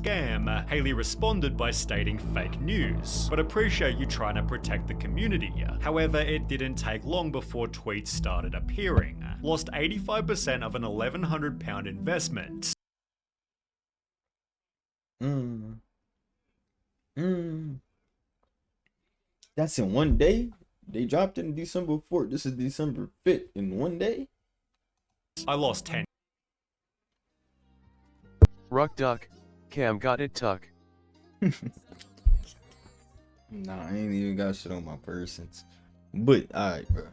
scam, Hailey responded by stating fake news, but appreciate you trying to protect the community. However, it didn't take long before tweets started appearing. Lost 85% of an £1,100 investment. That's in one day? They dropped it in December 4th. This is December 5th in one day? I lost 10. Ruck duck, Cam got it tuck. Nah, I ain't even got shit on my persons. But, alright, bro.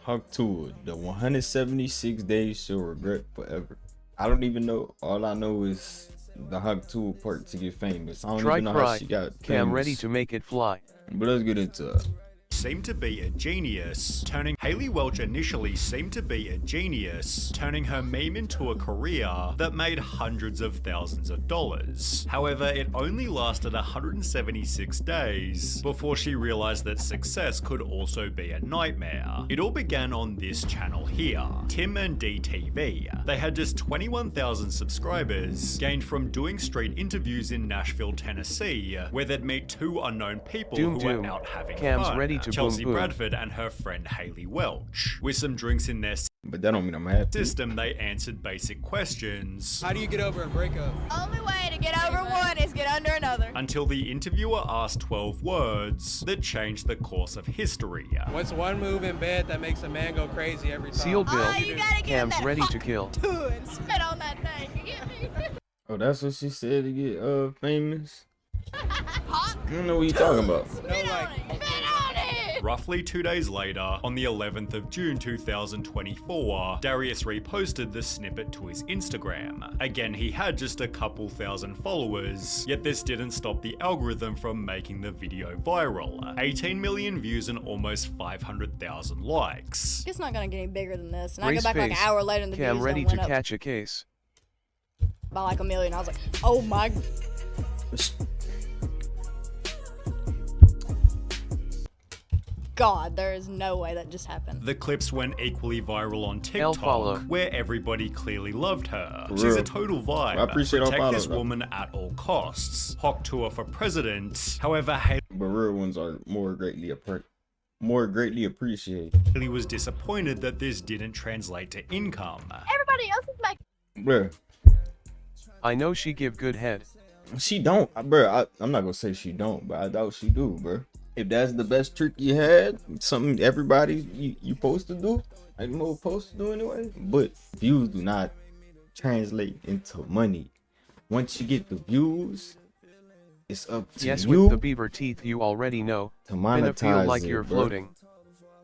Tuah, the 176 days she'll regret forever. I don't even know. All I know is the Tuah part to get famous. I don't even know how she got famous. Cam ready to make it fly. But let's get into it. Seemed to be a genius, turning Hailey Welch initially seemed to be a genius, turning her meme into a career that made hundreds of thousands of dollars. However, it only lasted 176 days before she realized that success could also be a nightmare. It all began on this channel here, Tim and DTV. They had just 21,000 subscribers, gained from doing street interviews in Nashville, Tennessee, where they'd meet two unknown people who were out having Cam's fun. ready to Chelsea boom, boom. Bradford and her friend Hailey Welch. With some drinks in their But that don't mean I'm happy. system, they answered basic questions. How do you get over a breakup? Only way to get over one is get under another. Until the interviewer asked 12 words that changed the course of history. What's one move in bed that makes a man go crazy every time? Seal Bill, Oh, you gotta get Cam's that ready hot to kill. Tuah and spit on that thing. You get me? Oh, that's what she said to get famous? Hot. I don't know what you talking about. No, Spit on like, it. Spit on it. Roughly 2 days later, on the 11th of June 2024, Darius reposted the snippet to his Instagram. Again, he had just a couple thousand followers, yet this didn't stop the algorithm from making the video viral. 18 million views and almost 500,000 likes. It's not gonna get any bigger than this. And Race I go back like an face. hour later and the Cam views ready done to went up catch a case. by like 1 million. I was like, oh my. God, there is no way that just happened. The clips went equally viral on follow. TikTok, where everybody clearly loved her. For She's real. a total vibe. I appreciate all Protect follows, this bro. woman at all costs. Tuah for president. However, Hailey But real ones are more greatly appreciated. was disappointed that this didn't translate to income. Everybody else is making. Bruh, I know she give good head. she don't. Bruh, I'm not gonna say she don't, but I doubt she do, bruh. If that's the best trick you had, something everybody you supposed to do, like you supposed to do anyway. But views do not translate into money. Once you get the views, it's up to Yes, you with the beaver teeth you already know. to Finna feel monetize like it, you're bruh. floating.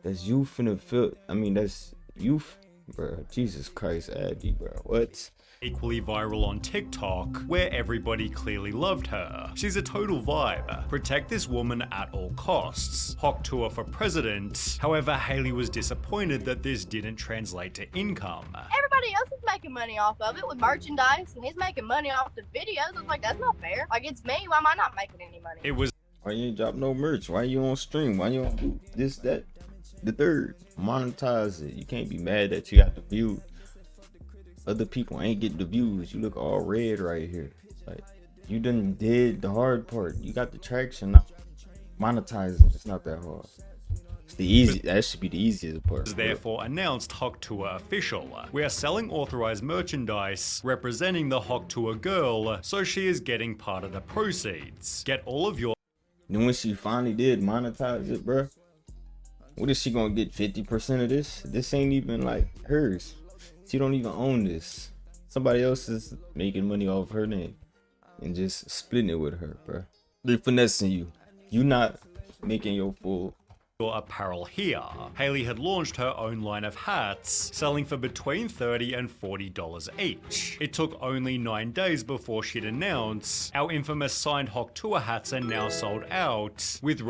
That's you finna feel. I mean, that's you, bruh. Jesus Christ, Abby, bruh. What? Equally viral on TikTok, where everybody clearly loved her. She's a total vibe. Protect this woman at all costs. Tuah for president. However, Hailey was disappointed that this didn't translate to income. Everybody else is making money off of it with merchandise, and he's making money off the videos. It's like, that's not fair. Like, it's me. Why am I not making any money? It was Why you ain't drop no merch? Why you on stream? Why you don't do this, that, the third? Monetize it. You can't be mad that you got the views. Other people ain't get the views. You look all red right here. Like, you done did the hard part. You got the traction now. Monetize it. It's not that hard. It's the easy. That should be the easiest part. therefore announced Tuah official. We are selling authorized merchandise representing the Tuah girl, so she is getting part of the proceeds. Get all of your Then when she finally did monetize it, bruh, what is she gonna get? 50% of this? This ain't even like hers. She don't even own this. Somebody else is making money off her name and just splitting it with her, bruh. They're finessing you. You not making your full. apparel here. Hailey had launched her own line of hats, selling for between $30 and $40 each. It took only 9 days before she'd announce our infamous signed Tuah hats are now sold out with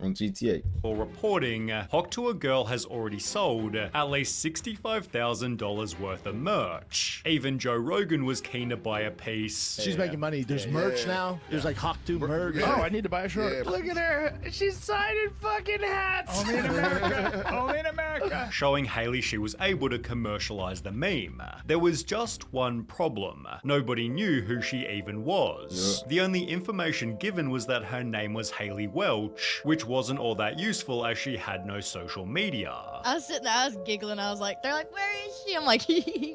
on GTA. For reporting, Tuah Girl has already sold at least $65,000 worth of merch. Even Joe Rogan was keen to buy a piece. She's making money. There's merch now. There's like Hawk2 merch. Oh, I need to buy a shirt. Look at her. She's signing fucking hats. Only in America. Only in America. Showing Hailey she was able to commercialize the meme. There was just one problem. Nobody knew who she even was. The only information given was that her name was Hailey Welch, which wasn't all that useful as she had no social media. I was sitting there, I was giggling, I was like, they're like, where is she? I'm like,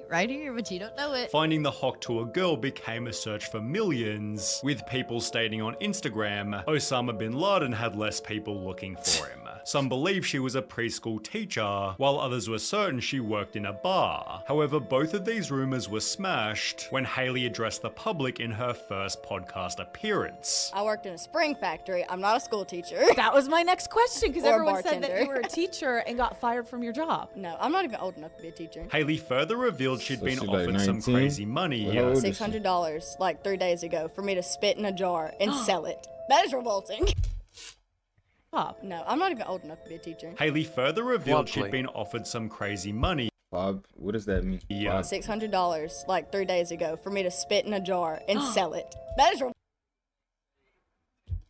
right here, but you don't know it. Finding the Tuah Girl became a search for millions, with people stating on Instagram, Osama bin Laden had less people looking for him. Some believe she was a preschool teacher, while others were certain she worked in a bar. However, both of these rumors were smashed when Hailey addressed the public in her first podcast appearance. I worked in a spring factory. I'm not a school teacher. That was my next question, because Or a everyone said that bartender. you were a teacher and got fired from your job. No, I'm not even old enough to be a teacher. Hailey further revealed she'd So been she's like offered some 19? crazy money. How old is she? $600 like 3 days ago for me to spit in a jar and sell it. That is revolting. Pop. No, I'm not even old enough to be a teacher. Hailey further revealed she'd Lovely. been offered some crazy money. Bob, what does that mean? Yeah. Bob, $600 like 3 days ago for me to spit in a jar and sell it. That is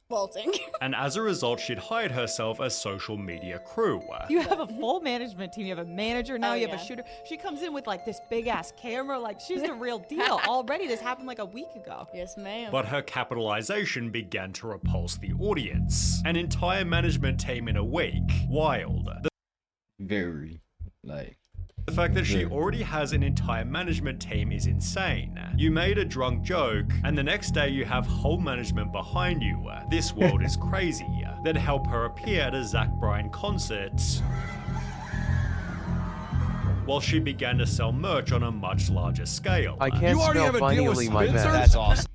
revolting. And as a result, she'd hired herself a social media crew. You have a full management team. You have a manager now. Oh, You have yeah. a shooter. She comes in with like this big ass camera. Like she's the real deal. Already, this happened like a week ago. Yes, ma'am. But her capitalization began to repulse the audience. An entire management team in a week. Wild. very, like, The fact that she Yeah. already has an entire management team is insane. You made a drunk joke, and the next day you have whole management behind you. This world is crazy. Then help her appear at a Zach Bryan concert, while she began to sell merch on a much larger scale. I can't You already spell have a deal with finally my Spencer's? bad. That's awesome.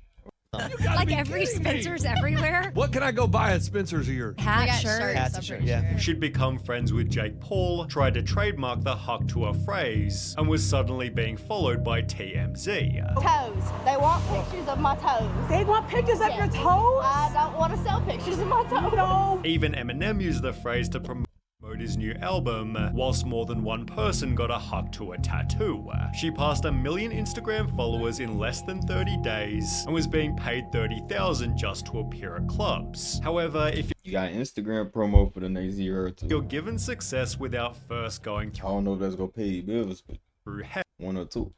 Like every Spencer's everywhere. What can I go buy at Spencer's of yours? Hat, I got shirt. shirts, Hats I'm and pretty shirts, yeah. sure. She'd become friends with Jake Paul, tried to trademark the Tuah phrase, and was suddenly being followed by TMZ. Toes. They want pictures of my toes. They want pictures of your toes? I don't want to sell pictures of my toes. No. Even Eminem used the phrase to promote his new album, whilst more than one person got a Tuah tattoo. She passed 1 million Instagram followers in less than 30 days and was being paid $30,000 just to appear at clubs. However, if you got an Instagram promo for the next year or two. you're given success without first going I don't know if that's gonna pay your bills, but through hell, one or two.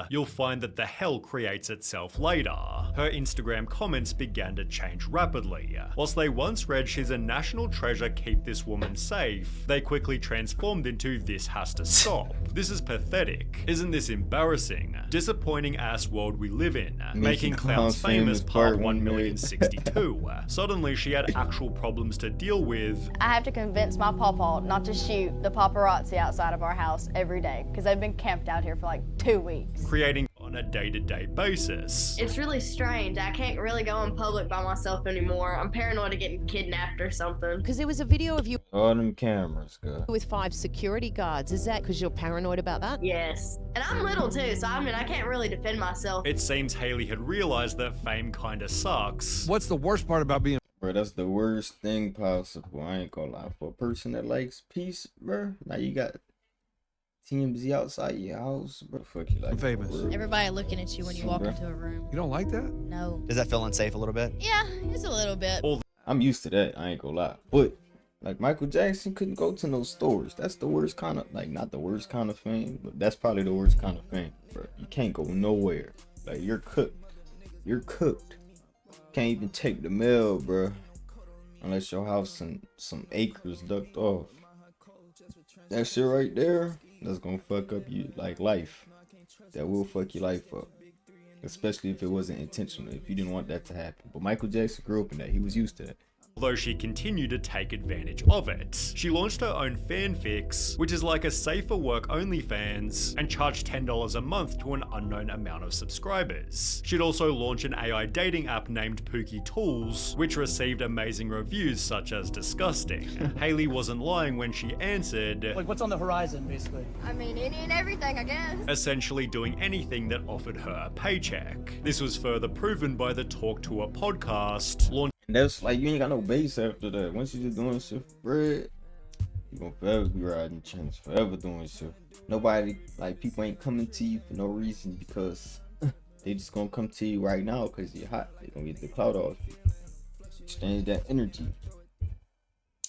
you'll find that the hell creates itself later. Her Instagram comments began to change rapidly. Whilst they once read "she's a national treasure, keep this woman safe," they quickly transformed into "this has to stop. This is pathetic. Isn't this embarrassing? Disappointing ass world we live in. Making clowns famous part 1,062,000. Suddenly she had actual problems to deal with. I have to convince my pawpaw not to shoot the paparazzi outside of our house every day because they've been camped out here for like 2 weeks. Creating on a day-to-day basis. It's really strange. I can't really go in public by myself anymore. I'm paranoid of getting kidnapped or something. Because there was a video of you All them cameras, girl. with 5 security guards. Is that because you're paranoid about that? Yes. And I'm little too, so I mean, I can't really defend myself. It seems Hailey had realized that fame kinda sucks. What's the worst part about being Bro, that's the worst thing possible. I ain't gonna lie. For a person that likes peace, bro, now you got TMZ outside your house, bro. Fuck you like famous? Everybody looking at you when you walk into a room. You don't like that? No. Does that feel unsafe a little bit? Yeah, it's a little bit. I'm used to that. I ain't gonna lie. But like Michael Jackson couldn't go to no stores. That's the worst kind of, like, not the worst kind of fame, but that's probably the worst kind of fame, bro. You can't go nowhere. Like, you're cooked. You're cooked. Can't even take the mail, bro, unless your house and some acres ducked off. That shit right there, that's gonna fuck up you, like, life. That will fuck your life up. Especially if it wasn't intentional, if you didn't want that to happen. But Michael Jackson grew up in that. He was used to that. Although she continued to take advantage of it. She launched her own fanfics, which is like a safer work OnlyFans, and charged $10 a month to an unknown amount of subscribers. She'd also launch an AI dating app named Pookie Tools, which received amazing reviews such as disgusting. Hailey wasn't lying when she answered, Like, what's on the horizon, basically? I mean, any and everything, I guess. essentially doing anything that offered her a paycheck. This was further proven by the Talk Tuah podcast, launched And that's like, you ain't got no base after that. Once you just doing shit for bread, you gonna forever be riding chins, forever doing shit. Nobody, like, people ain't coming to you for no reason because they just gonna come to you right now because you're hot. They gonna get the clout off you. Exchange that energy.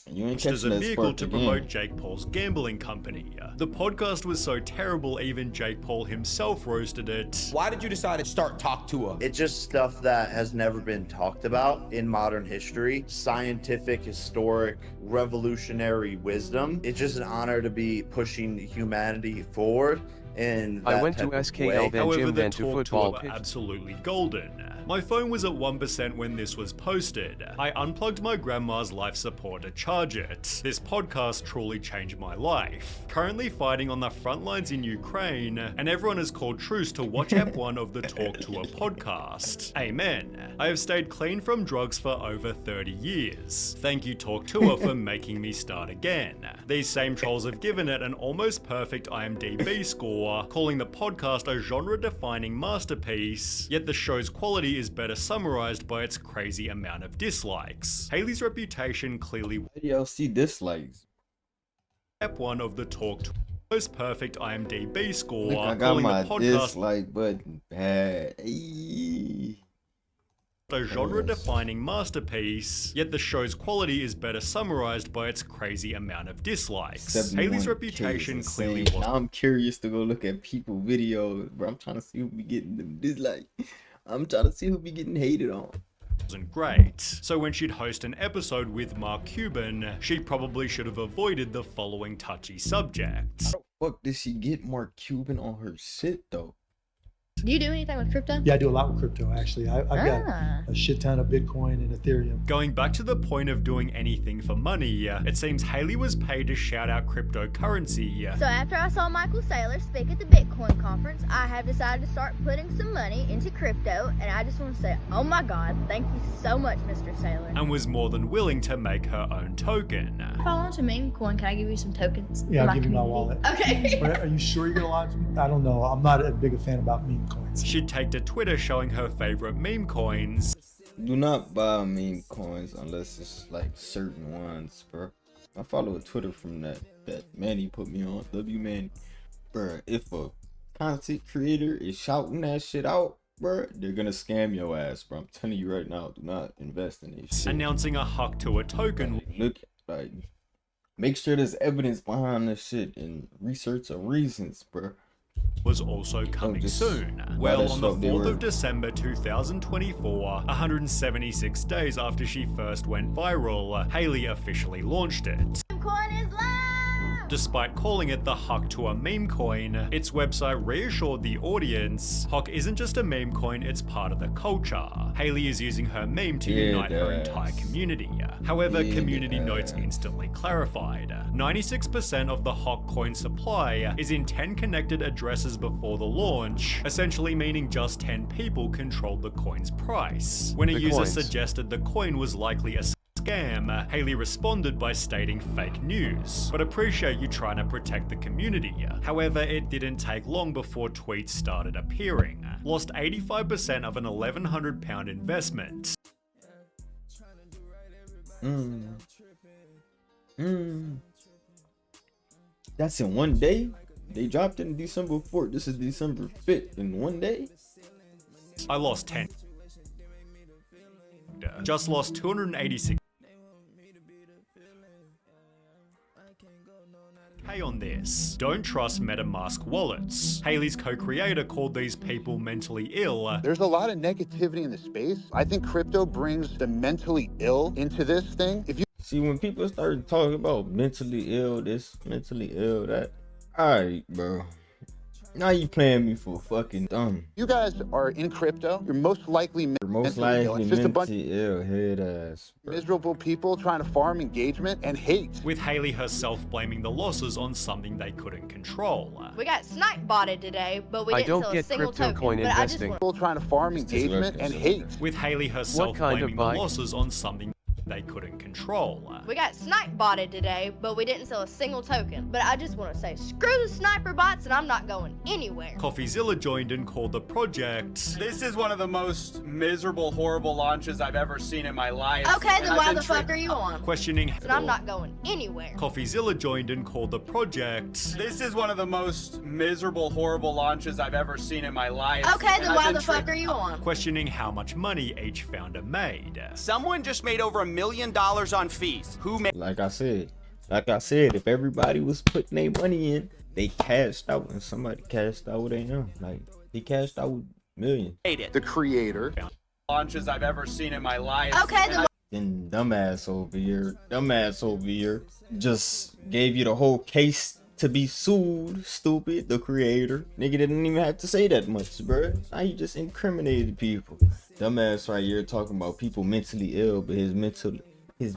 You ain't as a that vehicle to again. promote Jake Paul's gambling company. The podcast was so terrible even Jake Paul himself roasted it. Why did you decide to start Talk Tuah? It's just stuff that has never been talked about in modern history. Scientific, historic, revolutionary wisdom. It's just an honor to be pushing humanity forward. And I went to SKL, then However, gym, the then to talk football tour pitch. were absolutely golden. My phone was at 1% when this was posted. I unplugged my grandma's life support to charge it. This podcast truly changed my life. Currently fighting on the front lines in Ukraine, and everyone has called truce to watch Ep 1 of the Talk Tour podcast. Amen. I have stayed clean from drugs for over 30 years. Thank you, Talk Tour, for making me start again. These same trolls have given it an almost perfect IMDb score, calling the podcast a genre-defining masterpiece, yet the show's quality is better summarized by its crazy amount of dislikes. Haley's reputation clearly Where do y'all see dislikes? Ep 1 of the Talk Tour most perfect IMDb score, Look, I got calling my the podcast dislike button bad. a genre-defining masterpiece, yet the show's quality is better summarized by its crazy amount of dislikes. Haley's reputation clearly Now I'm curious to go look at people videos, bro. I'm trying to see who be getting them dislikes. I'm trying to see who be getting hated on. Wasn't great. So when she'd host an episode with Mark Cuban, she probably should have avoided the following touchy subjects. How the fuck did she get Mark Cuban on her shit though? Do you do anything with crypto? Yeah, I do a lot with crypto, actually. I've got a shit ton of Bitcoin and Ethereum. Going back to the point of doing anything for money, it seems Haley was paid to shout out cryptocurrency. So after I saw Michael Saylor speak at the Bitcoin conference, I have decided to start putting some money into crypto, and I just want to say, oh my God, thank you so much, Mr. Saylor. And was more than willing to make her own token. If I launch a meme coin, can I give you some tokens? Yeah, I'll give you my wallet. Okay. But are you sure you're going to launch? I don't know. I'm not a big a fan about meme coins. She'd take to Twitter showing her favorite meme coins. Do not buy meme coins unless it's like certain ones, bro. I follow a Twitter from that Manny put me on, W Manny. Bro, if a content creator is shouting that shit out, bro, they're gonna scam your ass, bro. I'm telling you right now, do not invest in this shit. Announcing a Huck to a token. Look, like, make sure there's evidence behind this shit and research the reasons, bro. Was also coming soon. Well, on the 4th of December 2024, 176 days after she first went viral, Haley officially launched it. Coin is live! Despite calling it the Huck to a meme coin, its website reassured the audience, Huck isn't just a meme coin, it's part of the culture. Haley is using her meme to unite her entire community. However, community notes instantly clarified. 96% of the Huck coin supply is in 10 connected addresses before the launch, essentially meaning just 10 people controlled the coin's price. When a user suggested the coin was likely a scam, Haley responded by stating fake news, but appreciate you trying to protect the community. However, it didn't take long before tweets started appearing. Lost 85% of an £1,100 investment. That's in one day? They dropped it in December 4th. This is December 5th in one day? I lost 10. Just lost 286. On this. Don't trust MetaMask wallets. Haley's co-creator called these people mentally ill. There's a lot of negativity in the space. I think crypto brings the mentally ill into this thing. If you see, when people start talking about mentally ill this, mentally ill that, alright, bro. Now you playing me for fucking dumb. You guys are in crypto. You're most likely mentally ill. It's just a bunch ill head ass, bro. Miserable people trying to farm engagement and hate. With Haley herself blaming the losses on something they couldn't control. We got snipe botted today, but we didn't sell a single token. Coin but investing. People trying to farm engagement and hate. With Haley herself blaming the losses on something they couldn't control. We got snipe botted today, but we didn't sell a single token. But I just want to say, screw the sniper bots, and I'm not going anywhere. CoffeeZilla joined and called the project, "This is one of the most miserable, horrible launches I've ever seen in my life." Okay, then why the fuck are you on? questioning. And I'm not going anywhere. CoffeeZilla joined and called the project, "This is one of the most miserable, horrible launches I've ever seen in my life." Okay, then why the fuck are you on? questioning how much money each founder made. Someone just made over $1 million on fees. Who made? Like I said, if everybody was putting their money in, they cashed out, and somebody cashed out with them. Like, they cashed out with millions. It? The creator. Launches I've ever seen in my life. Okay, then. Then dumbass over here just gave you the whole case to be sued. Stupid, the creator. Nigga didn't even have to say that much, bro. Now you just incriminated people. Dumbass right here talking about people mentally ill, but his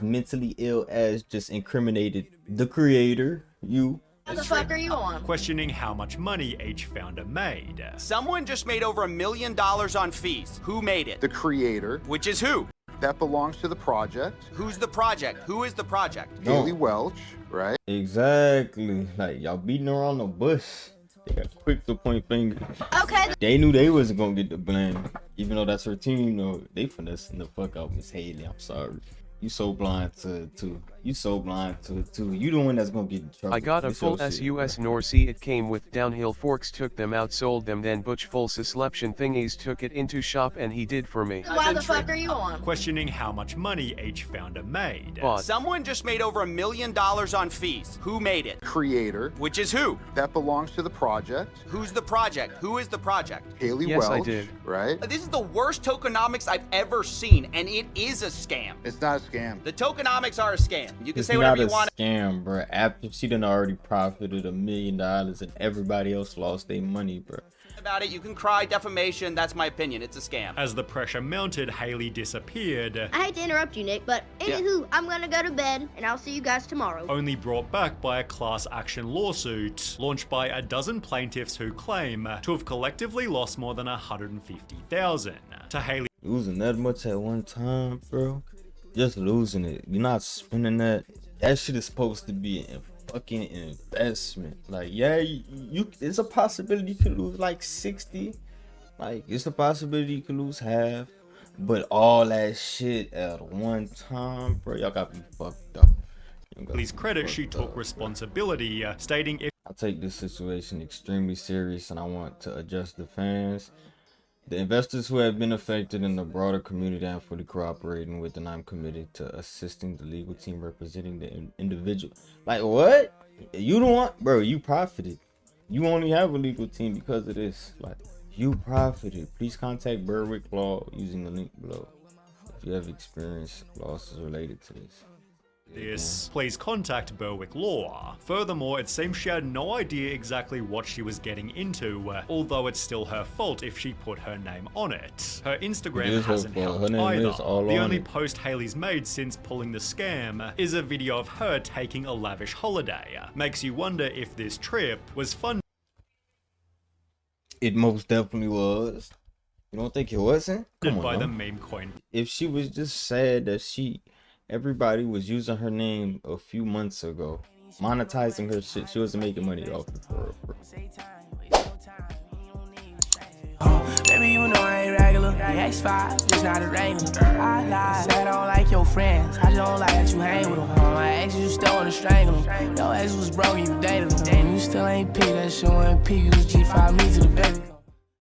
mentally ill ass just incriminated the creator. You. What the fuck are you on? Questioning how much money each founder made. Someone just made over $1 million on fees. Who made it? The creator. Which is who? That belongs to the project. Who's the project? Who is the project? Haley Welch, right? Exactly. Like, y'all beating around the bush. They got quick to point fingers. Okay. They knew they wasn't gonna get the blame, even though that's her team. Though they finessing the fuck out Miss Haley. I'm sorry. You so blind to you so blind to you the one that's gonna get in trouble. I got a full SUS nor see it came with downhill forks, took them out, sold them, then butch full susleption thingies, took it into shop, and he did for me. Why the fuck are you on? Questioning how much money each founder made. Someone just made over $1 million on fees. Who made it? Creator. Which is who? That belongs to the project. Who's the project? Who is the project? Haley Yes, Welch, I did. right? This is the worst tokenomics I've ever seen, and it is a scam. It's not a scam. The tokenomics are a scam. You can It's say whatever not you want. a scam, bro. After she done already profited $1 million and everybody else lost their money, bro. About it, you can cry defamation. That's my opinion. It's a scam. As the pressure mounted, Haley disappeared. I hate to interrupt you, Nick, but anywho, I'm gonna go to bed, and I'll see you guys tomorrow. Only brought back by a class action lawsuit launched by a dozen plaintiffs who claim to have collectively lost more than $150,000 to Haley. Losing that much at one time, bro. Just losing it. You're not spending that. That shit is supposed to be a fucking investment. Like, yeah, you it's a possibility you could lose like 60. Like, it's a possibility you could lose half. But all that shit at one time, bro, y'all gotta be fucked up. Haley's credit, she took responsibility, stating if I take this situation extremely serious and I want to address the fans, the investors who have been affected, in the broader community. I'm fully cooperating with, and I'm committed to assisting the legal team representing the individual. Like, what? You don't want, bro, you profited. You only have a legal team because of this. Like, you profited. Please contact Berwick Law using the link below if you have experienced losses related to this. please contact Berwick Law. Furthermore, it seems she had no idea exactly what she was getting into, although it's still her fault if she put her name on it. Her Instagram hasn't helped either. The only post Haley's made since pulling the scam is a video of her taking a lavish holiday. Makes you wonder if this trip was fun. It most definitely was. You don't think it wasn't? Come on, by the meme coin. If she was just sad that everybody was using her name a few months ago, monetizing her shit, she wasn't making money off it for her. Baby, you know I ain't regular. X5, just not a regular. I lie. Say I don't like your friends. I just don't like that you hang with them. My ex, you still wanna strangle them. Your ex was broke, you dated them. You still ain't P, that shit ain't P. You was G5 me to the baby.